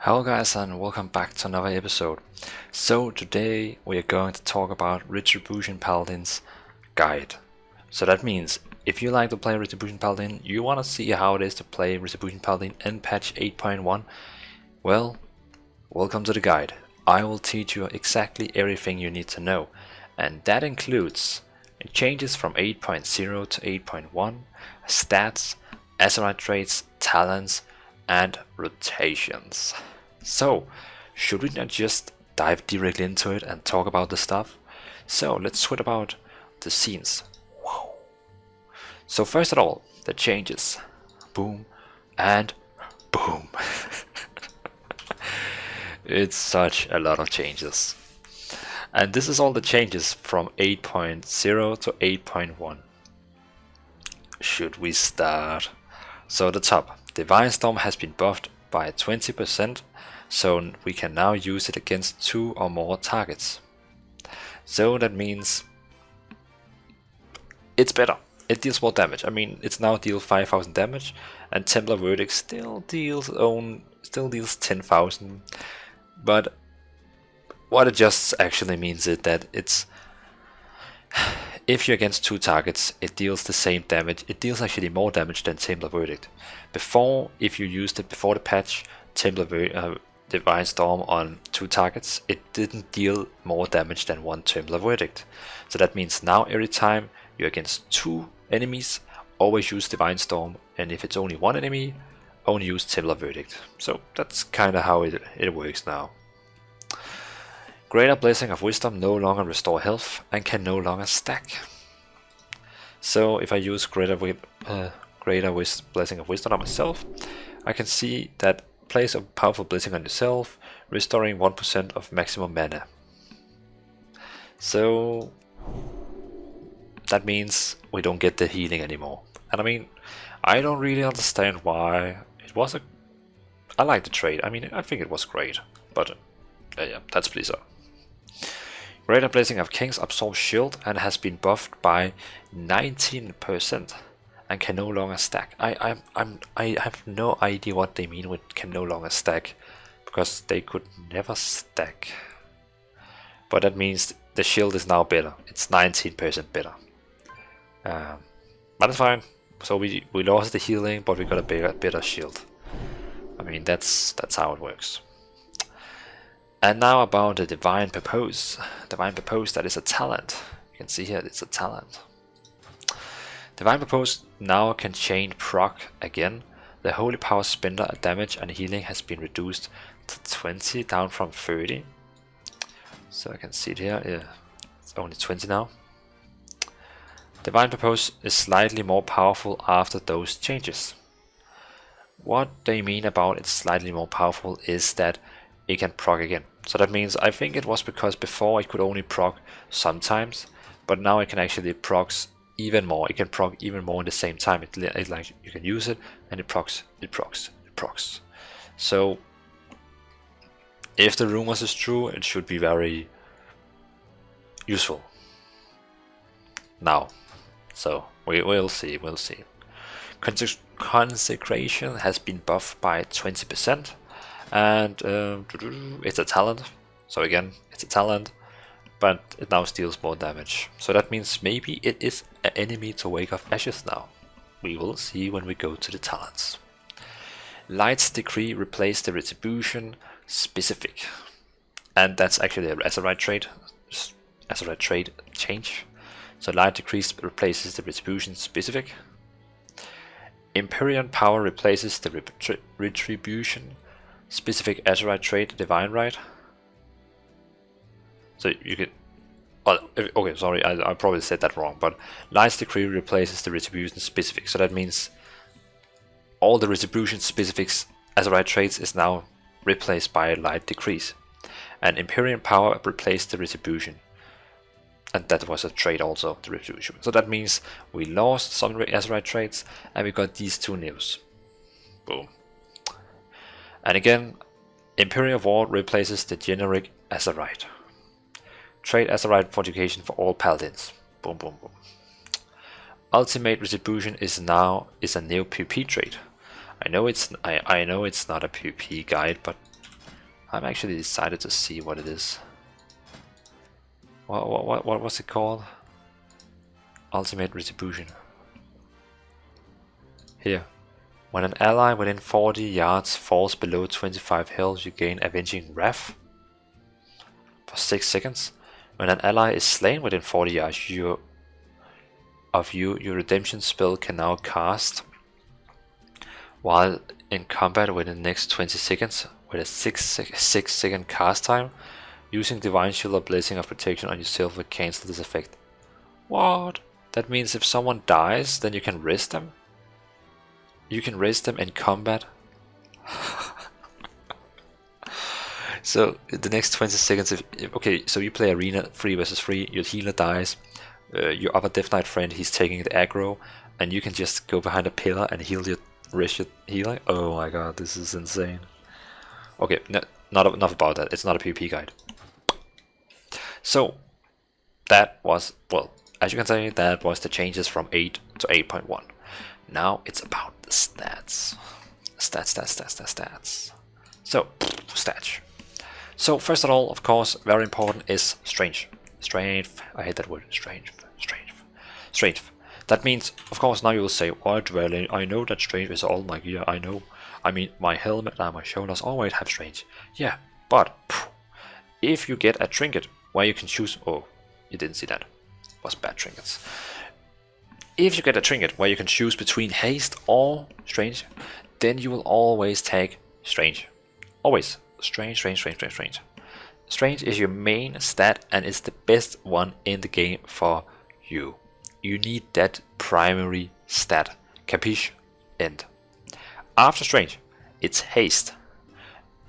Hello guys and welcome back to another episode. So today we are going to talk about Retribution Paladin's guide. So that means if you like to play Retribution Paladin, you want to see how it is to play Retribution Paladin in patch 8.1, well, welcome to the guide. I will teach you exactly everything you need to know, and that includes changes from 8.0 to 8.1, stats, Azerite traits, talents, and rotations. So, should we not just dive directly into it and talk about the stuff? So, let's switch about the scenes. Whoa. So first of all, the changes. Boom and boom. It's such a lot of changes. And this is all the changes from 8.0 to 8.1. Should we start? So the top, Divine Storm has been buffed by 20%, so we can now use it against 2 or more targets. So that means it's better. It deals more damage. I mean, it's now deals 5,000 damage, and Templar Verdict still deals 10,000. But what it just actually means is that it's if you're against 2 targets, it deals the same damage. It deals actually more damage than Templar Verdict. Before, if you used it before the patch, Divine Storm on 2 targets, it didn't deal more damage than 1 Templar Verdict. So that means now every time you're against 2 enemies, always use Divine Storm, and if it's only 1 enemy, only use Templar Verdict. So that's kinda how it works now. Greater Blessing of Wisdom no longer restore health and can no longer stack. So if I use Greater Blessing of Wisdom on myself, I can see that place a powerful blessing on yourself, restoring 1% of maximum mana. So that means we don't get the healing anymore. And I mean, I don't really understand why. I like the trade. I mean, I think it was great, but yeah, that's Blizzard. Greater Blessing of Kings absorbs shield and has been buffed by 19% and can no longer stack. I have no idea what they mean with can no longer stack, because they could never stack. But that means the shield is now better. It's 19% better. But that's fine. So we lost the healing, but we got a better shield. I mean, that's how it works. And now about the Divine Purpose. Divine Purpose, that is a talent. You can see here, it's a talent. Divine Purpose now can chain proc again. The Holy Power Spender damage and healing has been reduced to 20, down from 30. So I can see it here, yeah, it's only 20 now. Divine Purpose is slightly more powerful after those changes. What they mean about it's slightly more powerful is that it can proc again. So that means, I think it was because before it could only proc sometimes, but now it can actually proc even more. It can proc even more in the same time. It like you can use it and it procs. So if the rumors is true, it should be very useful now. So we'll see. Consecration has been buffed by 20%. And it's a talent, so again, it's a talent, but it now deals more damage. So that means maybe it is an enemy to Wake of Ashes now. We will see when we go to the talents. Light's Decree replaced the Retribution Specific, and that's actually an Azerite trait change. So Light Decrease replaces the Retribution Specific. Empyrean Power replaces the Retribution Specific Azerite trait, Divine Right. So you could, okay, sorry, I probably said that wrong, but Light's Decree replaces the Retribution Specific. So that means all the Retribution Specifics Azerite traits is now replaced by Light Decrease. And Empyrean Power replaced the Retribution. And that was a trait also, the Retribution. So that means we lost some Azerite traits and we got these 2 news. Boom. And again, Imperial War replaces the generic Azerite. Trade Azerite fortification for all paladins. Boom, boom, boom. Ultimate Retribution is a new PvP trait. I know it's not a PvP guide, but I'm actually decided to see what it is. What was it called? Ultimate Retribution. Here. When an ally within 40 yards falls below 25 health, you gain Avenging Wrath for 6 seconds. When an ally is slain within 40 yards your redemption spell can now cast while in combat within the next 20 seconds with a 6 second cast time. Using Divine Shield or Blessing of Protection on yourself will cancel this effect. What? That means if someone dies, then you can rest them? You can raise them in combat. So the next 20 seconds, okay, so you play arena 3 versus 3, your healer dies, your other Death Knight friend, he's taking the aggro, and you can just go behind a pillar and rest your healer. Oh my god, this is insane. Okay, not enough about that, it's not a PvP guide. So that was, well, as you can see, that was the changes from 8 to 8.1. Now it's about the stats. Stats. So, stats. So first of all, of course, very important is strength. Strength. I hate that word. Strength. That means, of course, now you will say, "Why, Dvalin? I know that strength is all my gear. I know. I mean, my helmet and my shoulders always have strength. Yeah, but if you get a trinket where you can choose, oh, you didn't see that. It was bad trinkets." If you get a trinket where you can choose between haste or strength, then you will always take strength. Always. Strength. Strength is your main stat and is the best one in the game for you. You need that primary stat. Capiche? End. After strength, it's haste.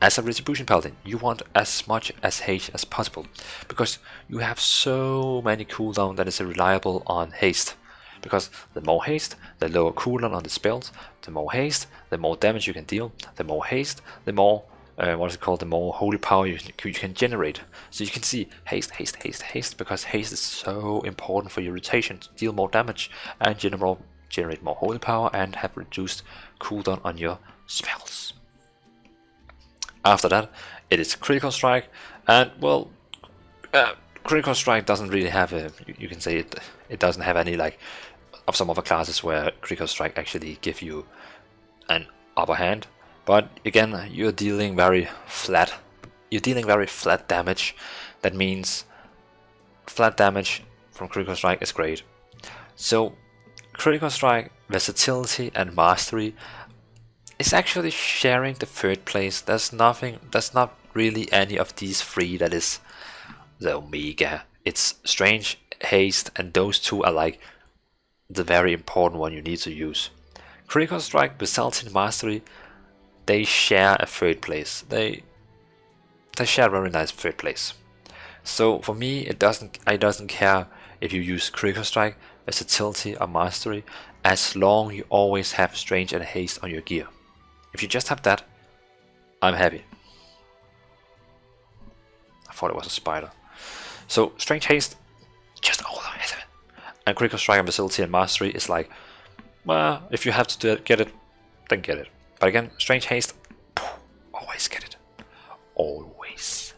As a Retribution Paladin, you want as much as haste as possible, because you have so many cooldown that is reliable on haste. Because the more haste, the lower cooldown on the spells. The more haste, the more damage you can deal. The more haste, the more the more holy power you can generate. So you can see haste, because haste is so important for your rotation to deal more damage and generate more holy power and have reduced cooldown on your spells. After that, it is critical strike, and well, critical strike doesn't really have a, you can say it doesn't have any, like of some other classes where critical strike actually give you an upper hand. But again, you're dealing very flat damage. That means flat damage from critical strike is great. So critical strike, versatility and mastery is actually sharing the third place. There's not really any of these three that is the omega. It's strength, haste, and those two are like the very important one you need to use. Critical strike, versatility, and mastery, they share a third place. They share a very nice third place. So for me, it doesn't care if you use critical strike, versatility, or mastery, as long you always have strength and haste on your gear. If you just have that, I'm happy. I thought it was a spider. So strength, haste, just all of it. And critical strike and versatility and mastery is like, well, if you have to get it, then get it. But again, strength, haste, always get it. Always.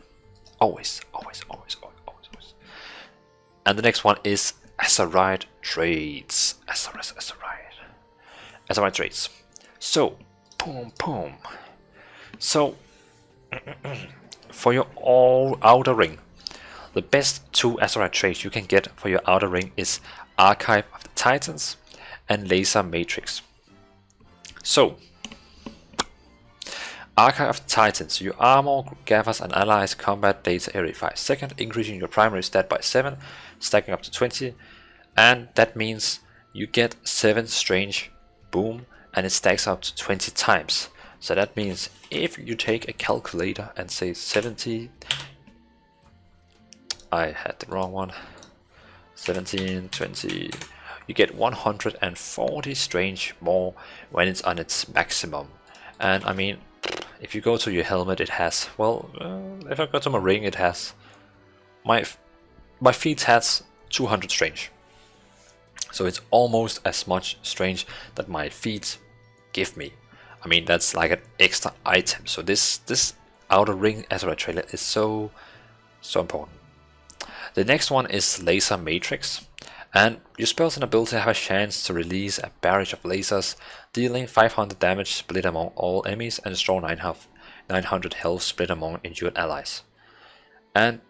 And the next one is Azerite traits. Azerite traits. So, boom. So, for your outer ring, the best two Azerite traits you can get for your outer ring is Archive of the Titans and Laser Matrix. So, Archive of the Titans, your armor gathers and allies combat data every 5 seconds, increasing your primary stat by 7, stacking up to 20, and that means you get 7 strange, boom, and it stacks up to 20 times. So that means if you take a calculator and say 70, I had the wrong one, 17, 20, you get 140 strange more when it's on its maximum. And I mean, if you go to your helmet, it has, well, if I go to my ring, it has, my feet has 200 strange. So it's almost as much strange that my feet give me. I mean, that's like an extra item. So this outer ring Azerite trailer is so important. The next one is Laser Matrix, and your spells and ability have a chance to release a barrage of lasers, dealing 500 damage split among all enemies and restore 900 health split among injured allies. And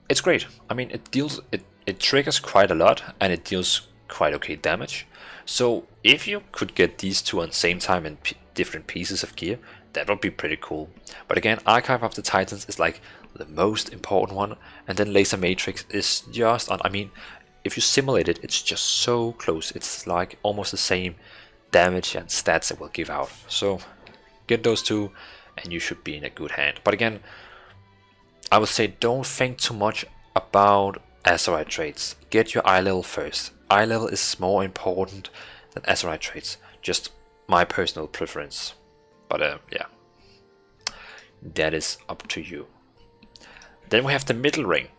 it's great. I mean, it triggers quite a lot and it deals quite okay damage. So if you could get these two on the same time in different pieces of gear, that would be pretty cool. But again, Archive of the Titans is like the most important one, and then Laser Matrix is just on. I mean, if you simulate it, it's just so close. It's like almost the same damage and stats it will give out. So get those two and you should be in a good hand. But again, I would say don't think too much about Azerite traits. Get your eye level first. Eye level is more important than Azerite traits. Just my personal preference. But yeah, that is up to you. Then we have the middle ring.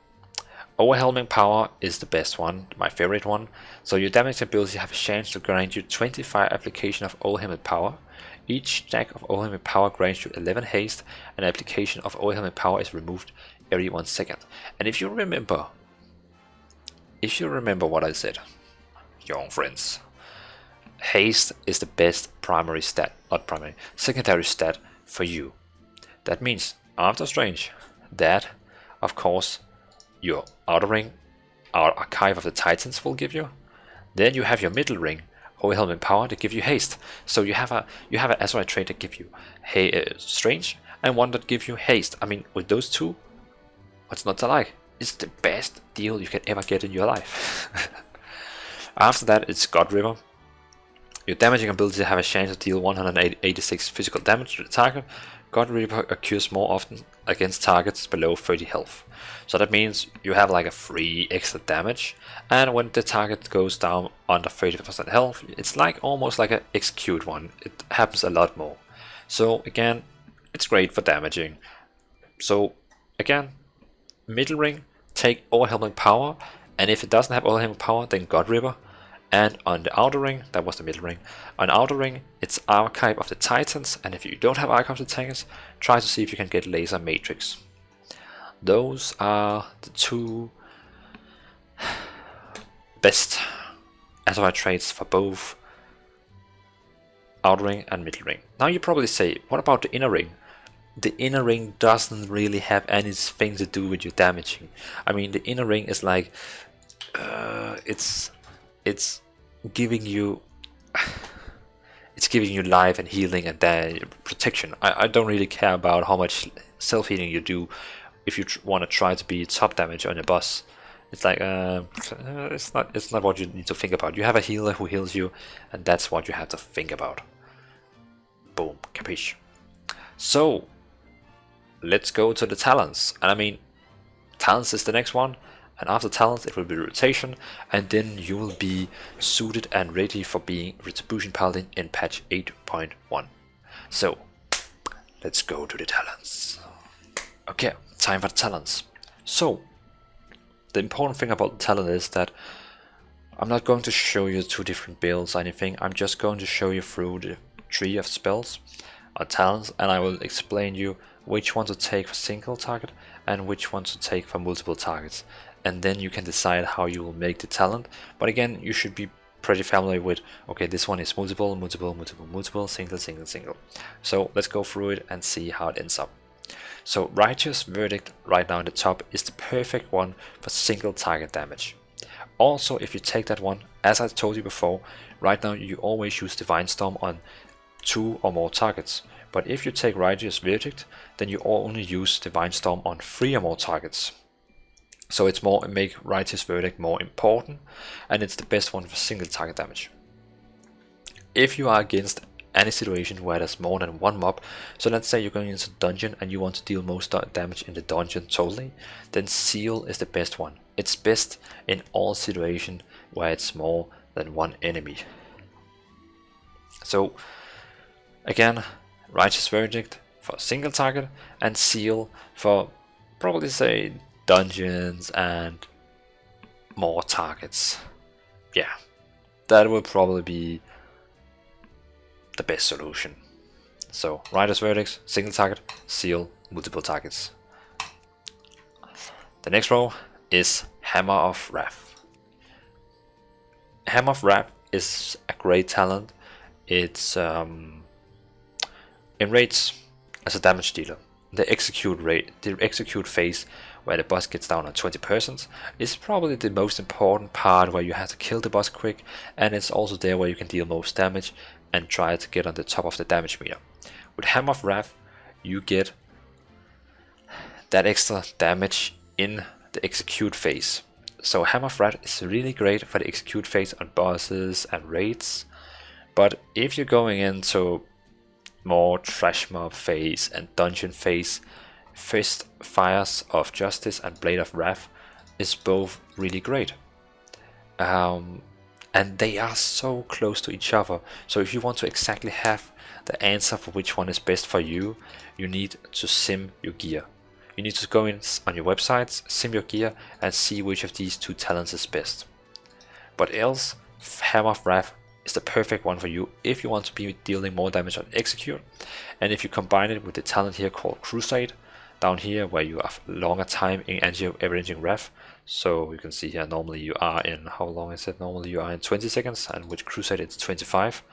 Overwhelming Power is the best one, my favorite one. So your damage ability have a chance to grant you 25 application of Overwhelming Power. Each stack of Overwhelming Power grants you 11 haste, and application of Overwhelming Power is removed every 1 second. And if you remember what I said, young friends, haste is the best secondary stat for you. That means after Strange, that of course your outer ring, our Archive of the Titans will give you. Then you have your middle ring, Overwhelming Power, to give you haste. So you have an Azerite trait that give you Strange and one that give you haste. I mean, with those two, what's not to like? It's the best deal you can ever get in your life. After that, it's God River. Your damaging ability have a chance to deal 186 physical damage to the target. God River occurs more often against targets below 30 health. So that means you have like a free extra damage, and when the target goes down under 30% health, it's like almost like an execute one. It happens a lot more. So again, it's great for damaging. So again, middle ring, take Overwhelming Power, and if it doesn't have Overwhelming Power, then God River. And on the outer ring, that was the middle ring, on outer ring it's Archive of the Titans, and if you don't have Archive of the Titans, try to see if you can get Laser Matrix. Those are the two best Azerite traits for both outer ring and middle ring. Now you probably say, what about the inner ring? The inner ring doesn't really have anything to do with your damaging. I mean, the inner ring is like it's giving you life and healing and protection. I don't really care about how much self-healing you do if you want to try to be top damage on your boss. It's like it's not what you need to think about. You have a healer who heals you, and that's what you have to think about. Boom, capiche. So let's go to the talents. And I mean, talents is the next one. And after talents it will be rotation, and then you will be suited and ready for being Retribution Paladin in patch 8.1. So let's go to the talents. Okay, time for the talents. So the important thing about the talent is that I'm not going to show you two different builds or anything. I'm just going to show you through the tree of spells or talents, and I will explain you which one to take for single target and which one to take for multiple targets. And then you can decide how you will make the talent. But again, you should be pretty familiar with, okay, this one is multiple, single. So let's go through it and see how it ends up. So Righteous Verdict right now in the top is the perfect one for single target damage. Also, if you take that one, as I told you before, right now you always use Divine Storm on 2 or more targets. But if you take Righteous Verdict, then you only use Divine Storm on 3 or more targets. So it's make Righteous Verdict more important, and it's the best one for single target damage. If you are against any situation where there's more than one mob, so let's say you're going into dungeon and you want to deal most damage in the dungeon totally, then Seal is the best one. It's best in all situations where it's more than one enemy. So again, Righteous Verdict for single target, and Seal for probably say dungeons and more targets. Yeah, that will probably be the best solution. So Rider's Verdict, single target, seal, multiple targets. The next row is Hammer of Wrath. Hammer of Wrath is a great talent. It's in raids as a damage dealer. The execute phase, where the boss gets down on 20%, is probably the most important part, where you have to kill the boss quick, and it's also there where you can deal most damage and try to get on the top of the damage meter. With Hammer of Wrath, you get that extra damage in the execute phase. So Hammer of Wrath is really great for the execute phase on bosses and raids, but if you're going into more trash mob phase and dungeon phase, Fist Fires of Justice and Blade of Wrath is both really great. And they are so close to each other, so if you want to exactly have the answer for which one is best for you, you need to sim your gear. You need to go in on your websites, sim your gear, and see which of these two talents is best. But else, Hammer of Wrath is the perfect one for you if you want to be dealing more damage on execute, and if you combine it with the talent here called Crusade, down here where you have longer time in avenging Wrath. So you can see here, normally you are in, how long is it? Normally you are in 20 seconds, and with Crusade it's 25.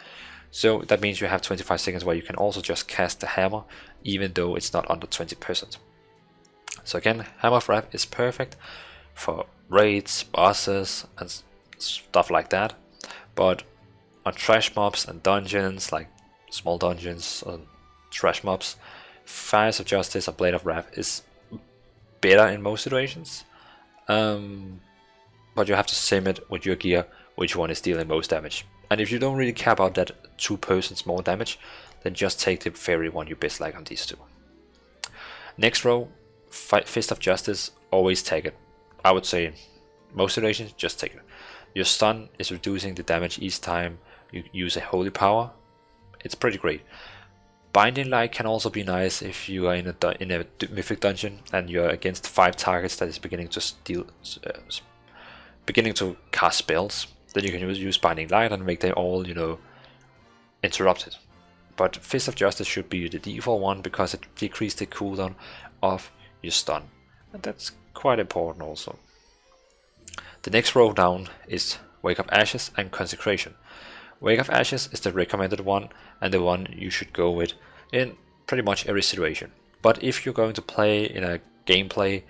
So that means you have 25 seconds where you can also just cast the hammer, even though it's not under 20%. So again, Hammer of Wrath is perfect for raids, bosses, and stuff like that. But on trash mobs and dungeons, like small dungeons and trash mobs, Fires of Justice or Blade of Wrath is better in most situations. But you have to sim it with your gear, which one is dealing most damage. And if you don't really care about that 2% more damage, then just take the fairy one you best like on these two. Next row, Fist of Justice, always take it. I would say in most situations, just take it. Your stun is reducing the damage each time you use a holy power. It's pretty great. Binding Light can also be nice if you are in a mythic dungeon and you're against 5 targets that is beginning to cast spells. Then you can use Binding Light and make them all, interrupted. But Fist of Justice should be the default one because it decreases the cooldown of your stun, and that's quite important also. The next row down is Wake of Ashes and Consecration. Wake of Ashes is the recommended one and the one you should go with in pretty much every situation. But if you're going to play in a gameplay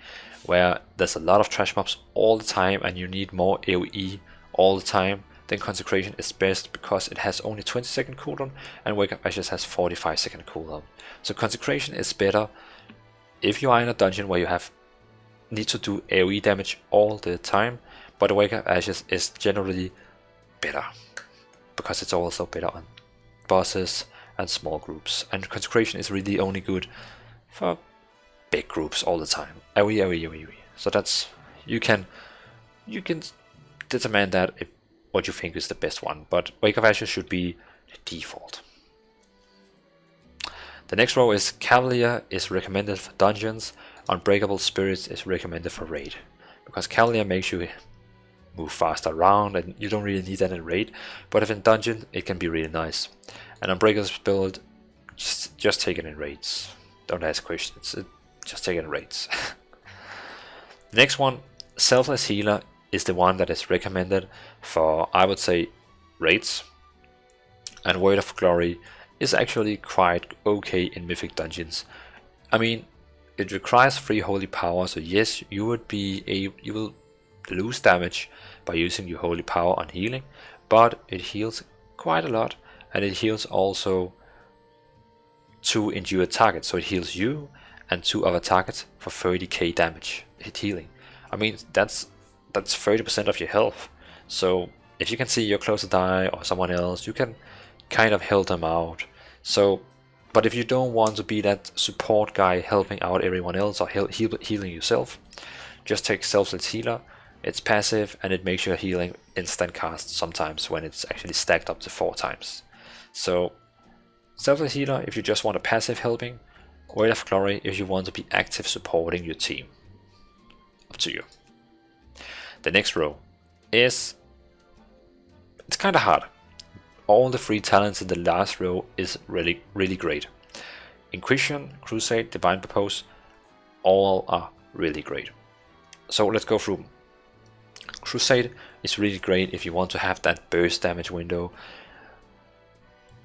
where there's a lot of trash mobs all the time and you need more AoE all the time, then Consecration is best because it has only 20-second cooldown and Wake of Ashes has 45-second cooldown. So Consecration is better if you are in a dungeon where you need to do AoE damage all the time, but Wake of Ashes is generally better because it's also better on bosses and small groups, and Consecration is really only good for big groups all the time. AoE. So that's, you can determine that if what you think is the best one, but Wake of Ashes should be the default. The next row is Cavalier is recommended for dungeons, Unbreakable Spirits is recommended for raid, because Cavalier makes you move fast around and you don't really need that in raid, but if in dungeon it can be really nice. And Unbreakable Spirit, just take it in raids. Don't ask questions, just take it in raids. Next one, Selfless Healer, is the one that is recommended for, I would say, raids. And Word of Glory is actually quite okay in mythic dungeons. I mean, it requires 3 holy power, so yes, you will lose damage by using your holy power on healing, but it heals quite a lot, and it heals also 2 injured targets, so it heals you and 2 other targets for 30k damage hit healing. I mean, that's 30% of your health, so if you can see you're close to die or someone else, you can kind of help them out. So, but if you don't want to be that support guy helping out everyone else or healing yourself, just take Selfless Healer. It's passive and it makes your healing instant cast sometimes when it's actually stacked up to 4 times. So Selfless Healer if you just want a passive helping, Word of Glory if you want to be active supporting your team. Up to you. The next row is, it's kind of hard. All the 3 talents in the last row is really great. Inquisition, Crusade, Divine Purpose, all are really great. So let's go through them. Crusade is really great if you want to have that burst damage window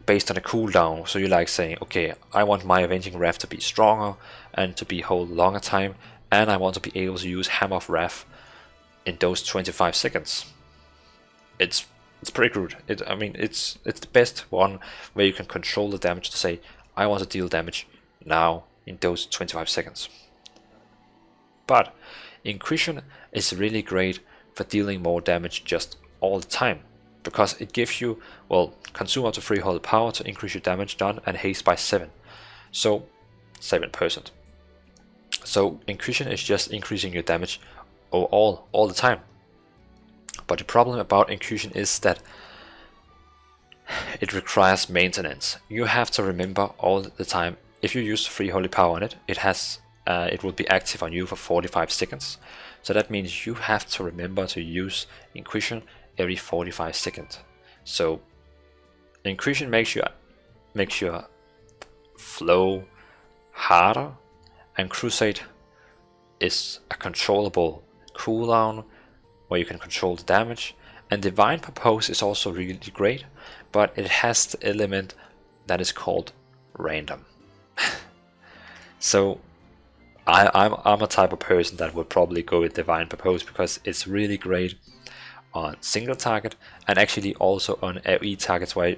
based on a cooldown. So you like saying, okay, I want my Avenging Wrath to be stronger and to be hold longer time, and I want to be able to use Hammer of Wrath in those 25 seconds. It's pretty good. I mean, it's the best one where you can control the damage to say, I want to deal damage now in those 25 seconds. But Inquisition is really great for dealing more damage just all the time, because it gives you, well, consume up to 3 holy power to increase your damage done and haste by 7. So 7%. So Inquisition is just increasing your damage all the time. But the problem about Inquisition is that it requires maintenance. You have to remember all the time, if you use 3 holy power on it, it will be active on you for 45 seconds. So that means you have to remember to use Inquisition every 45 seconds. So Inquisition makes your flow harder, and Crusade is a controllable cooldown where you can control the damage. And Divine Purpose is also really great, but it has the element that is called random. So I'm a type of person that would probably go with Divine Purpose because it's really great on single target, and actually also on AoE targets where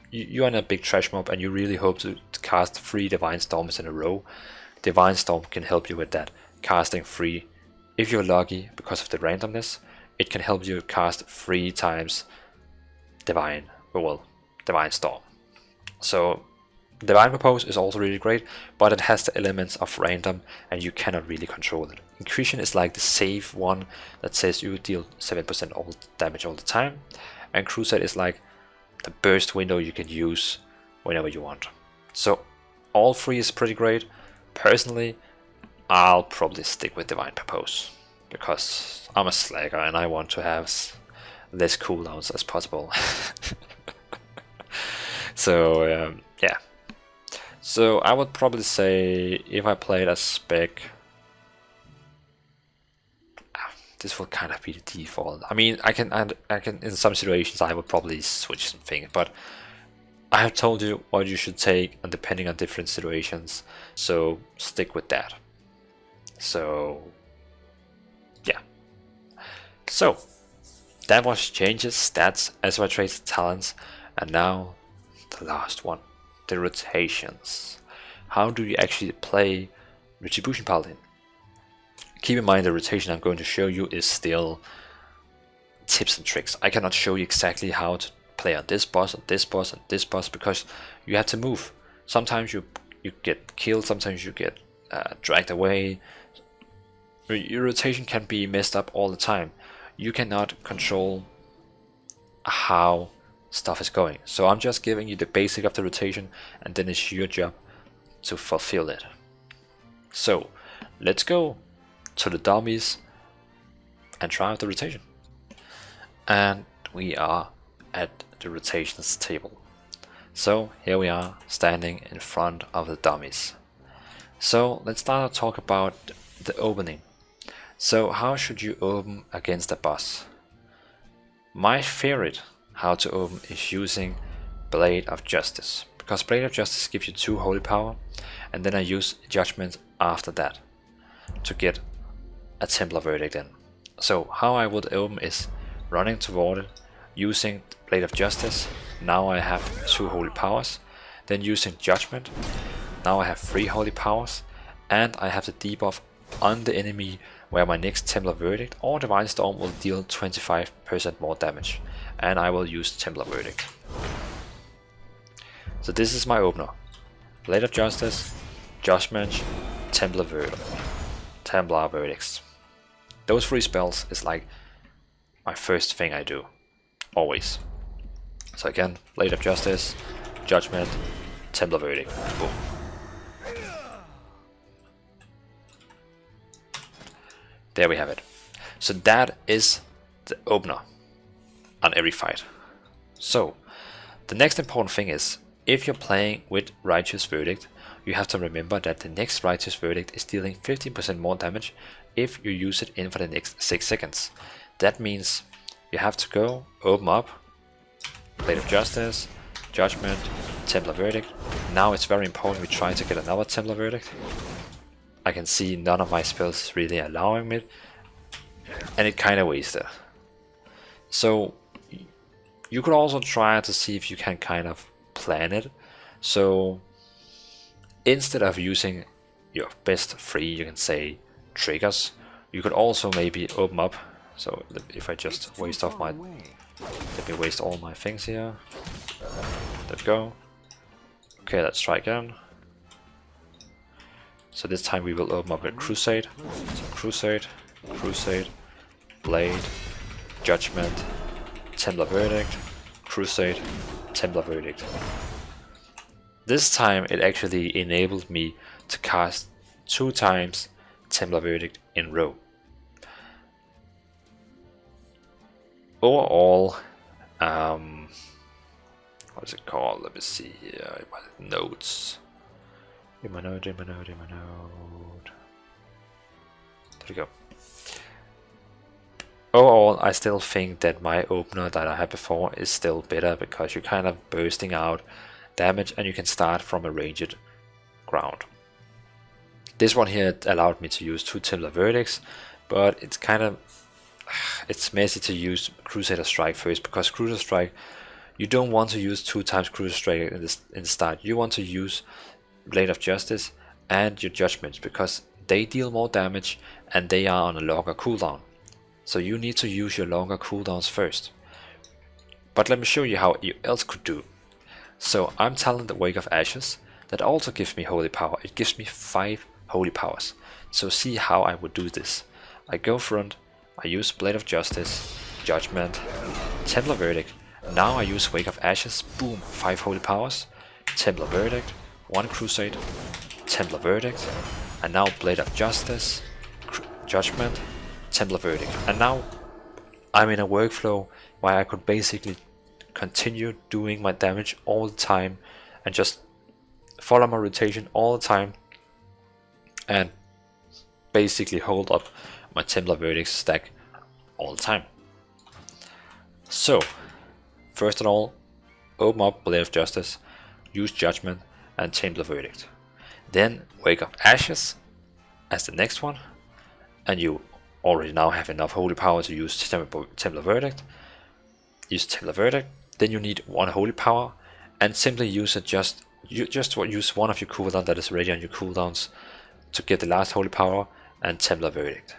you're in a big trash mob and you really hope to cast 3 Divine Storms in a row. Divine Storm can help you with that, casting 3. If you're lucky, because of the randomness, it can help you cast 3 times Divine Storm. So Divine Purpose is also really great, but it has the elements of random and you cannot really control it. Inquisition is like the safe one that says you deal 7% all damage all the time, and Crusade is like the burst window you can use whenever you want. So all 3 is pretty great. Personally, I'll probably stick with Divine Purpose because I'm a slacker and I want to have less cooldowns as possible. So yeah. So I would probably say if I played a spec, this will kind of be the default. I mean, I can in some situations I would probably switch something, but I have told you what you should take, and depending on different situations, so stick with that. So yeah. So that was changes, stats, Azerite traits, talents, and now the last one, the rotations. How do you actually play Retribution Paladin? Keep in mind the rotation I'm going to show you is still tips and tricks. I cannot show you exactly how to play on this boss, on this boss, on this boss, because you have to move. Sometimes you get killed, sometimes you get dragged away. Your rotation can be messed up all the time. You cannot control how stuff is going. So I'm just giving you the basic of the rotation, and then it's your job to fulfill it. So let's go to the dummies and try out the rotation. And we are at the rotations table. So here we are standing in front of the dummies. So let's start to talk about the opening. So how should you open against a boss? My favorite how to open is using Blade of Justice, because Blade of Justice gives you 2 holy power, and then I use Judgment after that to get a Templar Verdict in. So how I would open is running toward it, using Blade of Justice. Now I have 2 holy powers, then using Judgment. Now I have 3 holy powers, and I have the debuff on the enemy where my next Templar Verdict or Divine Storm will deal 25% more damage, and I will use Templar Verdict. So this is my opener. Blade of Justice, Judgment, Templar Verdicts. Those 3 spells is like my first thing I do, always. So again, Blade of Justice, Judgment, Templar Verdict, boom. There we have it. So that is the opener on every fight. So the next important thing is, if you're playing with Righteous Verdict, you have to remember that the next Righteous Verdict is dealing 15% more damage if you use it in for the next 6 seconds. That means you have to go, open up, Blade of Justice, Judgment, Templar Verdict. Now it's very important we try to get another Templar Verdict. I can see none of my spells is really allowing me, and it kind of wasted. So you could also try to see if you can kind of plan it. So instead of using your best 3, you can say, triggers, you could also maybe open up. So if I just waste off my, let me waste all my things here. Let's go. Okay, let's try again. So this time we will open up with Crusade. So Crusade, Crusade, Blade, Judgment, Templar Verdict, Crusade, Templar Verdict. This time it actually enabled me to cast 2 times Templar Verdict in row. Overall, what is it called? Let me see here in my notes. In my note. There we go. Overall, I still think that my opener that I had before is still better because you're kind of bursting out damage and you can start from a ranged ground. This one here allowed me to use 2 Templar Verdicts, but it's kind of, it's messy to use Crusader Strike first, because Crusader Strike, you don't want to use 2 times Crusader Strike in the start. You want to use Blade of Justice and your Judgments because they deal more damage and they are on a longer cooldown. So you need to use your longer cooldowns first. But let me show you how you else could do. So I'm telling the Wake of Ashes that also gives me holy power. It gives me 5 holy powers. So see how I would do this. I go front, I use Blade of Justice, Judgment, Templar Verdict. Now I use Wake of Ashes, boom, 5 holy powers, Templar Verdict, 1 Crusade, Templar Verdict, and now Blade of Justice, Judgment, Templar Verdict. And now I'm in a workflow where I could basically continue doing my damage all the time and just follow my rotation all the time and basically hold up my Templar Verdict stack all the time. So first of all, open up Blade of Justice, use Judgment and Templar Verdict. Then Wake of Ashes as the next one, and you already now have enough holy power to use Templar Verdict. Use Templar Verdict, then you need 1 holy power, and simply use it use one of your cooldowns that is already on your cooldowns to get the last holy power and Templar Verdict.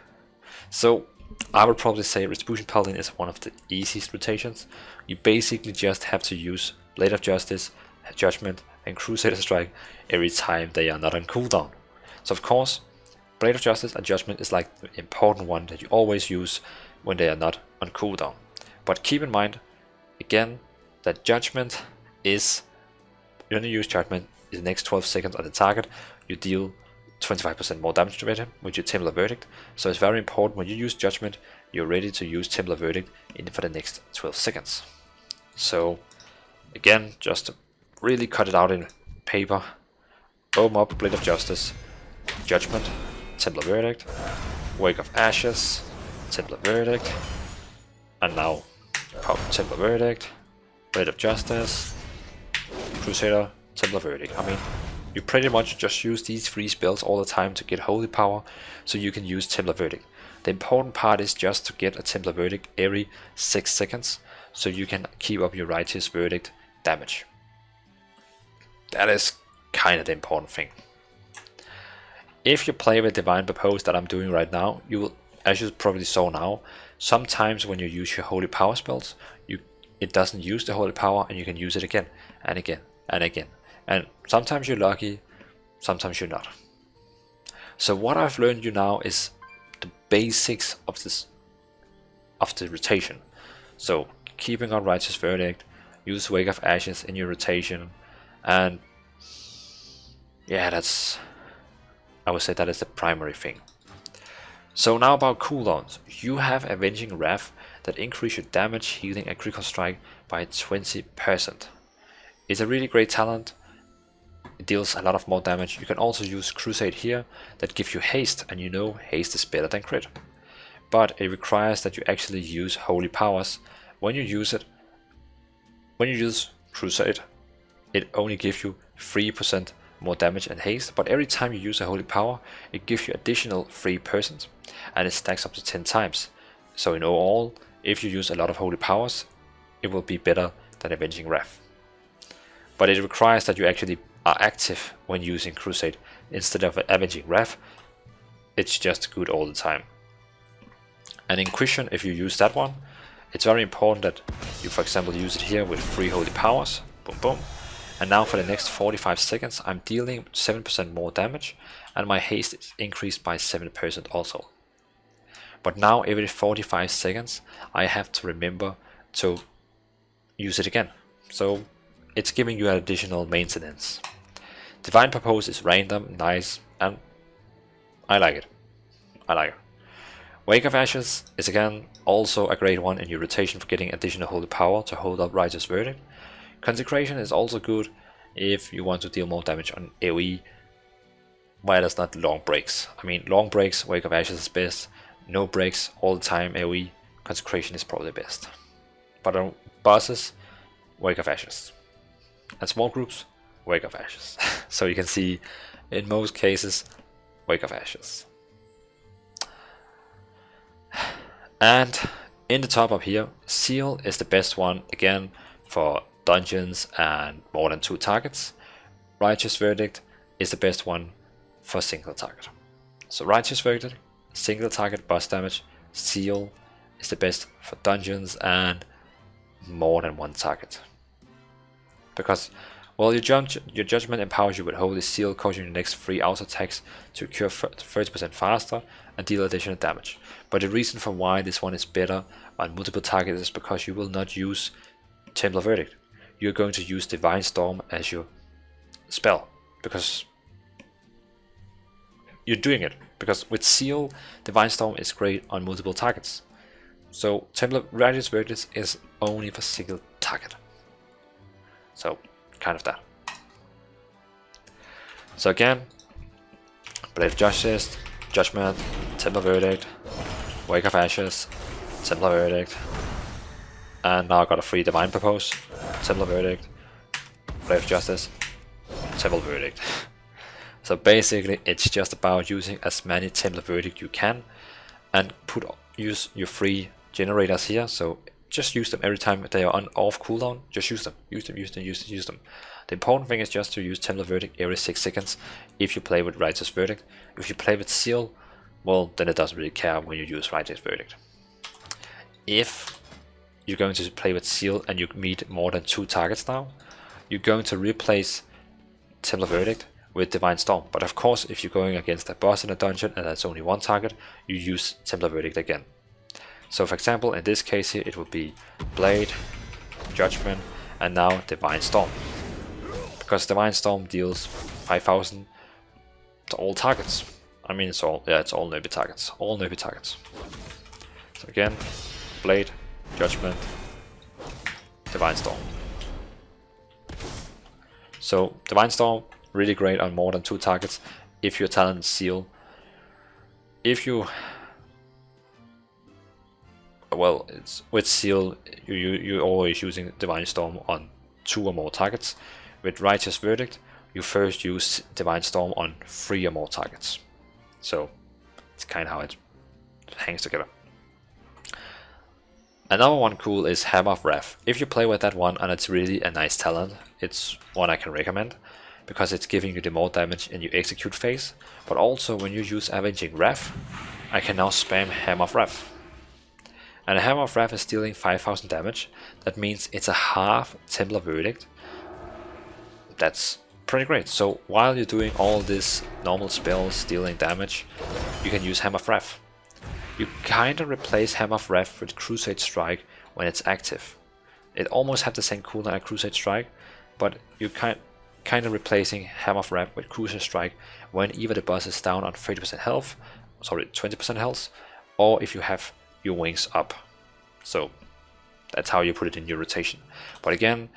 So I would probably say Retribution Paladin is one of the easiest rotations. You basically just have to use Blade of Justice, Judgment and Crusader Strike every time they are not on cooldown. So of course, Blade of Justice and Judgment is like the important one that you always use when they are not on cooldown. But keep in mind, again, that Judgment is, when you use Judgment, in the next 12 seconds on the target, you deal 25% more damage to him with your Templar Verdict. So it's very important when you use Judgment, you're ready to use Templar Verdict in for the next 12 seconds. So again, just to really cut it out in paper, open up Blade of Justice, Judgment, Templar Verdict, Wake of Ashes, Templar Verdict, and now pop Templar Verdict, Blade of Justice, Crusader, Templar Verdict. I mean, you pretty much just use these 3 spells all the time to get holy power, so you can use Templar Verdict. The important part is just to get a Templar Verdict every 6 seconds, so you can keep up your Righteous Verdict damage. That is kind of the important thing. If you play with Divine Purpose that I'm doing right now, you will, as you probably saw now, sometimes when you use your holy power spells, it doesn't use the holy power and you can use it again and again and again. And sometimes you're lucky, sometimes you're not. So what I've learned you now is the basics of the rotation. So keeping on Righteous Verdict, use Wake of Ashes in your rotation, and yeah, I would say that is the primary thing. So now about cooldowns. You have Avenging Wrath that increase your damage, healing and critical strike by 20%. It's a really great talent. it deals a lot of more damage. You can also use Crusade here that gives you haste, and you know haste is better than crit. But it requires that you actually use holy powers. When you use Crusade, it only gives you 3% more damage and haste, but every time you use a holy power, it gives you additional 3%, and it stacks up to 10 times. So in all, if you use a lot of holy powers, it will be better than Avenging Wrath. But it requires that you actually are active when using Crusade. Instead of Avenging Wrath, it's just good all the time. And Inquisition, if you use that one, it's very important that you, for example, use it here with 3 holy powers. Boom, boom. And now for the next 45 seconds, I'm dealing 7% more damage, and my haste is increased by 7% also. But now every 45 seconds, I have to remember to use it again. So it's giving you an additional maintenance. Divine Purpose is random, nice, and I like it. I like it. Wake of Ashes is again also a great one in your rotation for getting additional holy power to hold up Righteous Verdict. Consecration is also good if you want to deal more damage on AoE while there's not long breaks. I mean, long breaks, Wake of Ashes is best. No breaks all the time AoE, Consecration is probably best. But on bosses, Wake of Ashes. And small groups, Wake of Ashes. So you can see, in most cases, Wake of Ashes. And in the top up here, Seal is the best one, again, for dungeons and more than 2 targets. Righteous Verdict is the best one for single target. So Righteous Verdict, single target boss damage. Seal is the best for dungeons and more than 1 target. Because, well, your judgment empowers you with Holy Seal, causing your next 3 auto attacks to cure 30% faster and deal additional damage. But the reason for why this one is better on multiple targets is because you will not use Templar Verdict. You're going to use Divine Storm as your spell, because you're doing it. Because with Seal, Divine Storm is great on multiple targets. So Templar Righteous Verdict is only for single target. So, kind of that. So again, Blade of Justice, Judgment, Templar Verdict, Wake of Ashes, Templar Verdict, and now I got a free Divine Purpose, Templar Verdict, Blade of Justice, Templar Verdict. So basically it's just about using as many Templar Verdict you can, and use your free generators here. So just use them every time they are on off cooldown. Just use them. Use them. The important thing is just to use Templar Verdict every 6 seconds if you play with Righteous Verdict. If you play with Seal, well, then it doesn't really care when you use Righteous Verdict. If you're going to play with Seal and you meet more than 2 targets now, you're going to replace Templar Verdict with Divine Storm. But of course, if you're going against a boss in a dungeon and that's only 1 target, you use Templar Verdict again. So for example, in this case here, it would be Blade, Judgment, and now Divine Storm. Because Divine Storm deals 5000 to all targets. I mean, it's all nerfy targets. All nerfy targets. So again, Blade, Judgment, Divine Storm. So Divine Storm, really great on more than 2 targets if your talent Seal. If you, well, it's with Seal, you're always using Divine Storm on 2 or more targets. With Righteous Verdict, you first use Divine Storm on 3 or more targets. So it's kind of how it hangs together. Another one cool is Hammer of Wrath. If you play with that one and it's really a nice talent, it's one I can recommend, because it's giving you the more damage in your execute phase. But also when you use Avenging Wrath, I can now spam Hammer of Wrath. And a Hammer of Wrath is dealing 5000 damage. That means it's a half Templar Verdict. That's pretty great. So while you're doing all this normal spells dealing damage, you can use Hammer of Wrath. You kinda replace Hammer of Wrath with Crusade Strike when it's active. It almost have the same cooldown as Crusade Strike, but you kinda replacing Hammer of Wrath with Crusade Strike when either the boss is down on 30% health, sorry, 20% health, or if you have your wings up. So that's how you put it in your rotation. But again,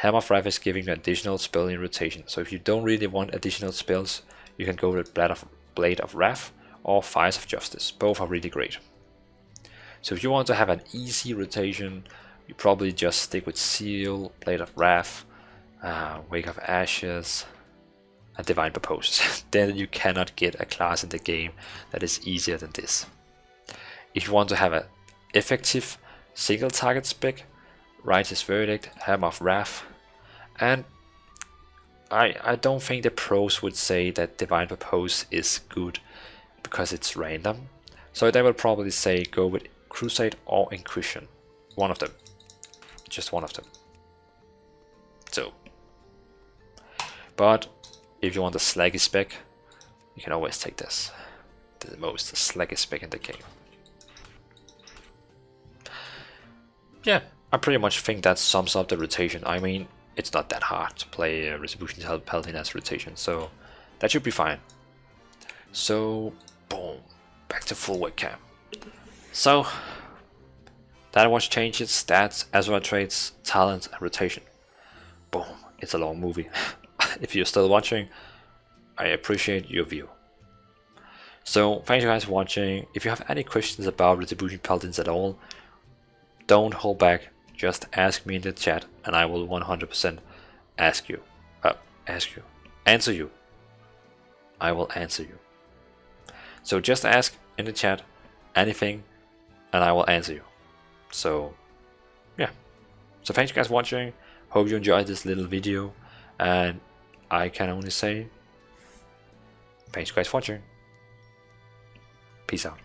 Hammer of Wrath is giving you additional spell in rotation. So if you don't really want additional spells, you can go with Blade of Wrath or Fires of Justice. Both are really great. So if you want to have an easy rotation, you probably just stick with Seal, Blade of Wrath, Wake of Ashes, and Divine Purpose. Then you cannot get a class in the game that is easier than this. If you want to have an effective single target spec, Righteous Verdict, Hammer of Wrath, and I don't think the pros would say that Divine Purpose is good because it's random. So they will probably say go with Crusade or Inquisition. One of them. Just one of them. So. But if you want a slaggy spec, you can always take this. The most slaggy spec in the game. Yeah, I pretty much think that sums up the rotation. I mean, it's not that hard to play Retribution Paladin as rotation, so that should be fine. So, boom, back to full webcam. So, that was changes, stats, Azerite traits, talents, and rotation. Boom, it's a long movie. If you're still watching, I appreciate your view. So, thank you guys for watching. If you have any questions about Retribution Paladins at all, don't hold back. Just ask me in the chat, and I will 100% answer you. I will answer you. So just ask in the chat anything, and I will answer you. So yeah. So thanks you guys for watching. Hope you enjoyed this little video, and I can only say thanks you guys for watching. Peace out.